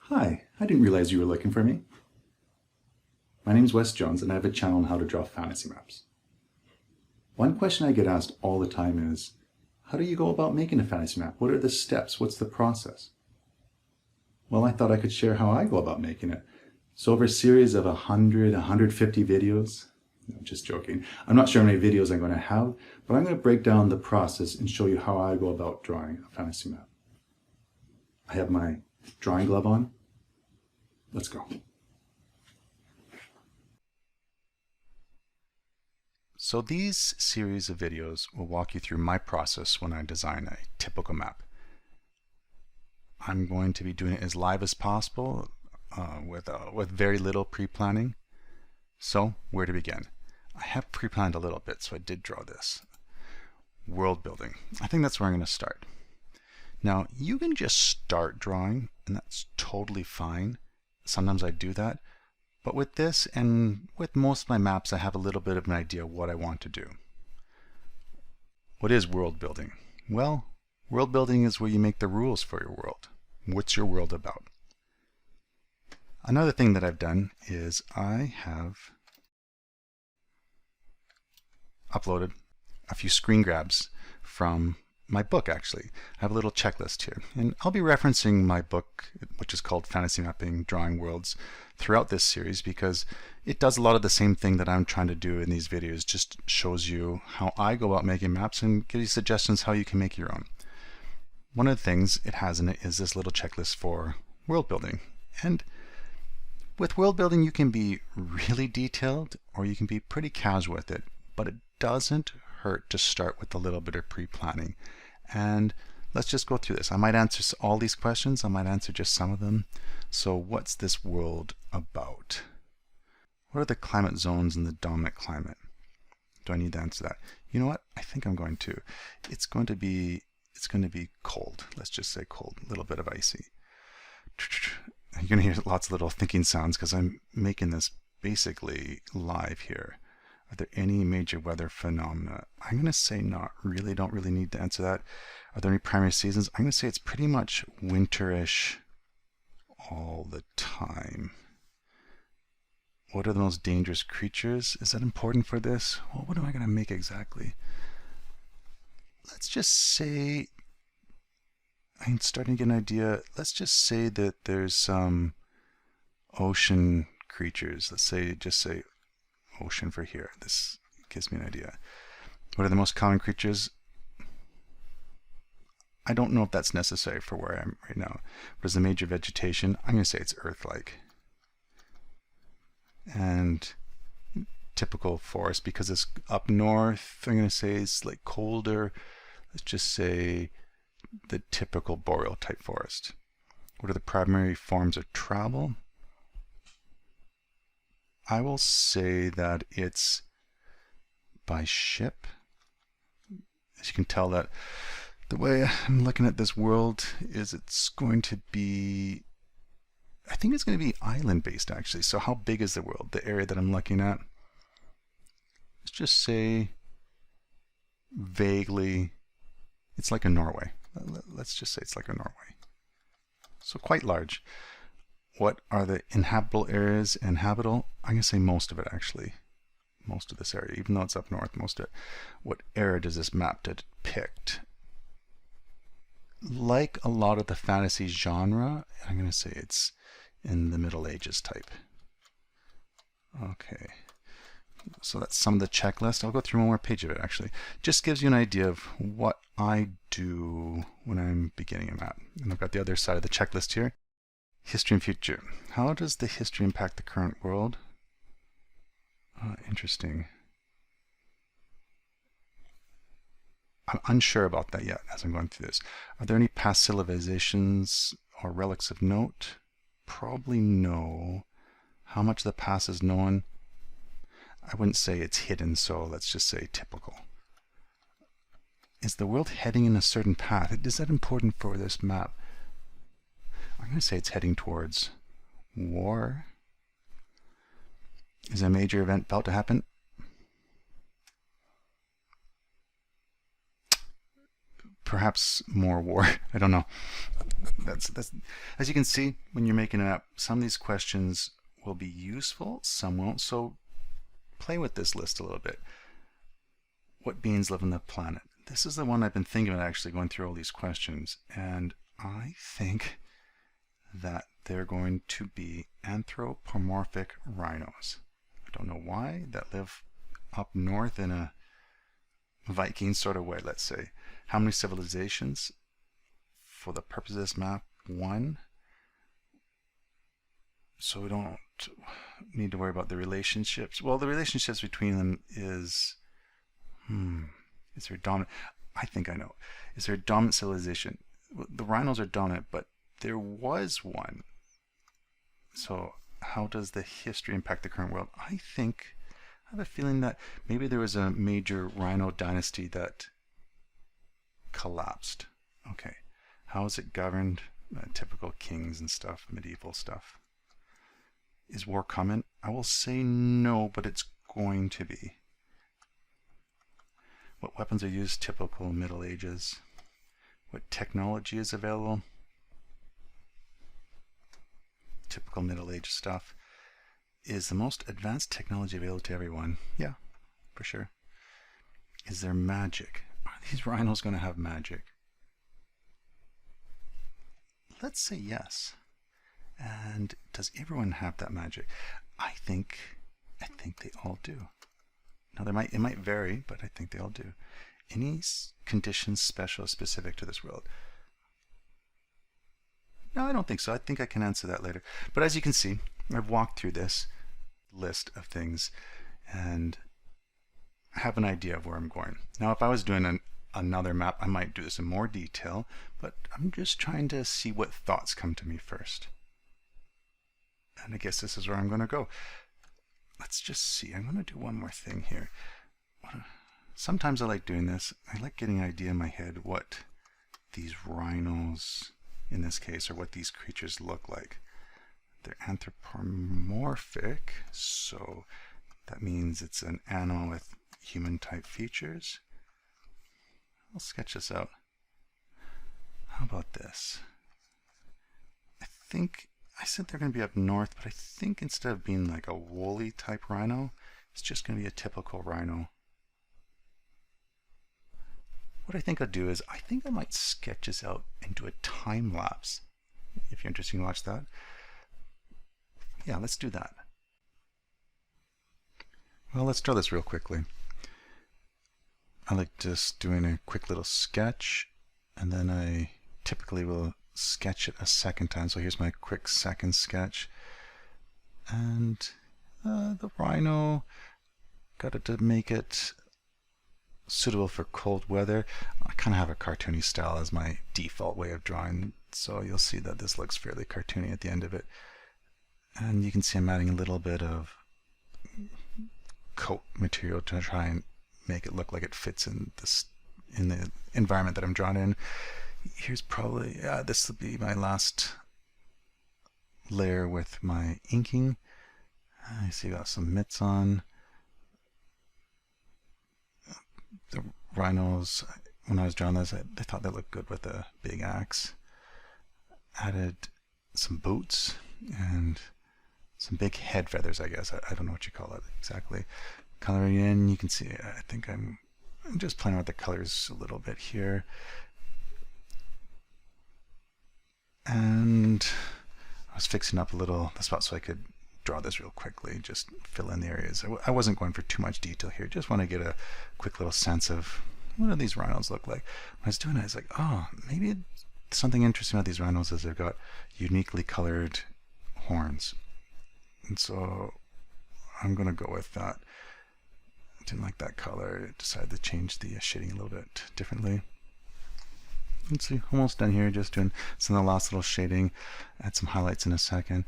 Hi, I didn't realize you were looking for me. My name's Wes Jones and I have a channel on how to draw fantasy maps. One question I get asked all the time is, how do you go about making a fantasy map? What are the steps? What's the process? Well, I thought I could share how I go about making it. So over a series of 100, 150 videos, no, just joking. I'm not sure how many videos I'm going to have, but I'm going to break down the process and show you how I go about drawing a fantasy map. I have my drawing glove on. Let's go. So these series of videos will walk you through my process when I design a typical map. I'm going to be doing it as live as possible with very little pre-planning. So where to begin? I have pre-planned a little bit, so I did draw this. World building. I think that's where I'm going to start. Now you can just start drawing and that's totally fine. Sometimes I do that. But with this and with most of my maps, I have a little bit of an idea what I want to do. What is world building? Well, world building is where you make the rules for your world. What's your world about? Another thing that I've done is I have uploaded a few screen grabs from my book. Actually, I have a little checklist here, and I'll be referencing my book, which is called Fantasy Mapping Drawing Worlds, throughout this series because it does a lot of the same thing that I'm trying to do in these videos. Just shows you how I go about making maps and gives you suggestions how you can make your own. One of the things it has in it is this little checklist for world building, and with world building you can be really detailed or you can be pretty casual with it, but it doesn't hurt to start with a little bit of pre-planning. And let's just go through this. I might answer all these questions, I might answer just some of them. So what's this world about? What are the climate zones in the dominant climate? Do I need to answer that? You know what? I think I'm going to. It's going to be cold. Let's just say cold, a little bit of icy. You're going to hear lots of little thinking sounds because I'm making this basically live here. Are there any major weather phenomena? I'm going to say not really, don't really need to answer that. Are there any primary seasons? I'm going to say it's pretty much winterish all the time. What are the most dangerous creatures? Is that important for this? Well, what am I going to make exactly? Let's just say, I'm starting to get an idea. Let's just say that there's some ocean creatures. Let's say, just say ocean for here. This gives me an idea. What are the most common creatures? I don't know if that's necessary for where I am right now. What is the major vegetation? I'm going to say it's Earth-like. And typical forest, because it's up north, I'm going to say it's like colder. Let's just say the typical boreal type forest. What are the primary forms of travel? I will say that it's by ship. As you can tell, that the way I'm looking at this world is it's going to be, I think it's going to be island based actually. So how big is the world, the area that I'm looking at? Let's just say vaguely it's like a Norway. Let's just say it's like a Norway. So quite large. What are the inhabitable areas inhabitable? I'm going to say most of it actually. Most of this area, even though it's up north, most of it. What era does this map depict? Like a lot of the fantasy genre, I'm going to say it's in the Middle Ages type. Okay. So that's some of the checklist. I'll go through one more page of it actually. Just gives you an idea of what I do when I'm beginning a map. And I've got the other side of the checklist here. History and future. How does the history impact the current world? Interesting. I'm unsure about that yet as I'm going through this. Are there any past civilizations or relics of note? Probably no. How much of the past is known? I wouldn't say it's hidden, so let's just say typical. Is the world heading in a certain path? Is that important for this map? I'm going to say it's heading towards war. Is a major event about to happen? Perhaps more war. I don't know. that's as you can see when you're making it up, some of these questions will be useful, some won't. So play with this list a little bit. What beings live on the planet? This is the one I've been thinking about, actually going through all these questions, and I think that they're going to be anthropomorphic rhinos. I don't know why, that live up north in a Viking sort of way, let's say. How many civilizations? For the purpose of this map, 1. So we don't need to worry about the relationships. Well, the relationships between them is there a dominant? I think I know. Is there a dominant civilization? The rhinos are dominant, but there was one. So how does the history impact the current world? I have a feeling that maybe there was a major rhino dynasty that collapsed. Okay. How is it governed? Typical kings and stuff, medieval stuff. Is war coming? I will say no, but it's going to be. What weapons are used? Typical Middle Ages. What technology is available? Typical Middle Age stuff. Is the most advanced technology available to everyone? Yeah, for sure. Is there magic? Are these rhinos going to have magic? Let's say yes. And does everyone have that magic? I think they all do. Now it might vary, but I think they all do. Any conditions special specific to this world? No, I don't think so. I think I can answer that later. But as you can see, I've walked through this list of things and have an idea of where I'm going. Now, if I was doing another map, I might do this in more detail, but I'm just trying to see what thoughts come to me first. And I guess this is where I'm going to go. Let's just see. I'm going to do one more thing here. Sometimes I like doing this. I like getting an idea in my head what these rhinos, in this case, or what these creatures look like. They're anthropomorphic, so that means it's an animal with human-type features. I'll sketch this out. How about this? I think I said they're going to be up north, but I think instead of being like a woolly type rhino, it's just going to be a typical rhino. What I think I'll do is I think I might sketch this out into a time lapse. If you're interested, you can watch that. Yeah, let's do that. Well, let's draw this real quickly. I like just doing a quick little sketch, and then I typically will sketch it a second time. So here's my quick second sketch. And the rhino, got it to make it suitable for cold weather. I kind of have a cartoony style as my default way of drawing, so you'll see that this looks fairly cartoony at the end of it. And you can see I'm adding a little bit of coat material to try and make it look like it fits in the environment that I'm drawing in. Here's probably this will be my last layer with my inking. I see got some mitts on. The rhinos, when I was drawing those, I thought they looked good with a big axe. Added some boots and some big head feathers, I guess. I don't know what you call it exactly. Coloring in, you can see, I think I'm just playing with the colors a little bit here. And I was fixing up a little the spot so I could draw this real quickly, just fill in the areas. I wasn't going for too much detail here, just want to get a quick little sense of what do these rhinos look like. When I was doing it, I was like, oh, maybe something interesting about these rhinos is they've got uniquely colored horns. And so I'm going to go with that. I didn't like that color. I decided to change the shading a little bit differently. Let's see, almost done here, just doing some of the last little shading, add some highlights in a second.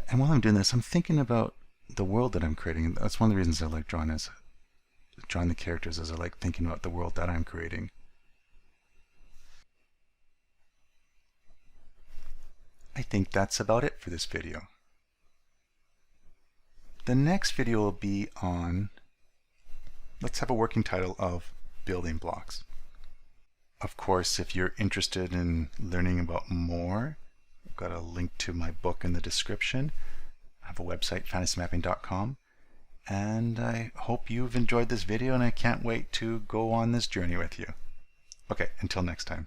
And while I'm doing this, I'm thinking about the world that I'm creating. That's one of the reasons I like drawing the characters, is I like thinking about the world that I'm creating. I think that's about it for this video. The next video will be on, let's have a working title of building blocks. Of course, if you're interested in learning about more, I've got a link to my book in the description. I have a website, fantasymapping.com. And I hope you've enjoyed this video, and I can't wait to go on this journey with you. Okay, until next time.